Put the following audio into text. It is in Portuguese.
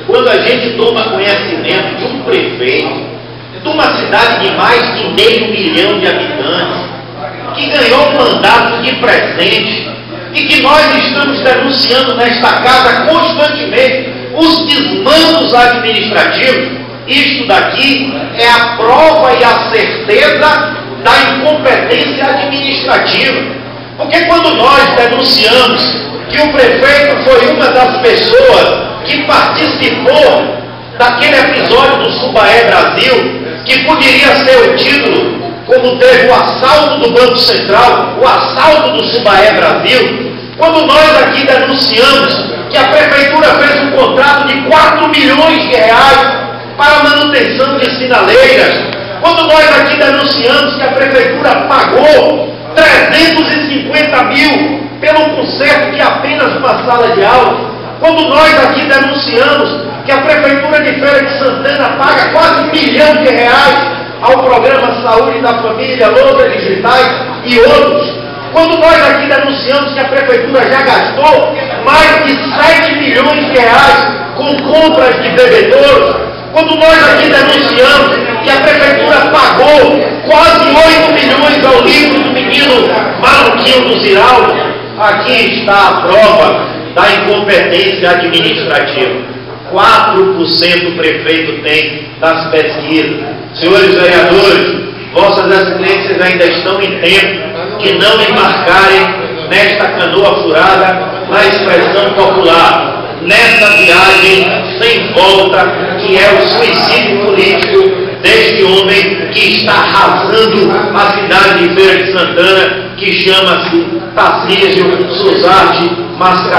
quando a gente toma conhecimento de um prefeito de uma cidade de mais de 500 mil de habitantes, que ganhou um mandato de presente e que nós estamos denunciando nesta casa constantemente os desmandos administrativos, isto daqui é a prova e a certeza da incompetência administrativa. Porque quando nós denunciamos que o prefeito foi uma das pessoas que participou daquele episódio do Subaé Brasil, que poderia ser o título, como teve o assalto do Banco Central, o assalto do Subaé Brasil, quando nós aqui denunciamos que a prefeitura fez um contrato de 4 milhões de reais para a manutenção de sinaleiras, quando nós aqui denunciamos que a prefeitura pagou 350 mil pelo conserto de apenas uma sala de aula, quando nós aqui denunciamos que a Prefeitura de Feira de Santana paga quase R$1 milhão ao Programa Saúde da Família, Lousa Digitais e outros, quando nós aqui denunciamos que a Prefeitura já gastou mais de R$7 milhões com compras de bebedouros, quando nós aqui denunciamos que a Prefeitura pagou quase 8 milhões ao livro do menino Maluquinho do Ziraldo, aqui está a prova da incompetência administrativa. 4% o prefeito tem das pesquisas. Senhores vereadores, vossas excelências ainda estão em tempo de não embarcarem nesta canoa furada, na expressão popular, nessa viagem sem volta, que é o suicídio político deste homem que está arrasando a cidade de Feira de Santana, que chama-se Tarcísio Suzarte Mascarenhas.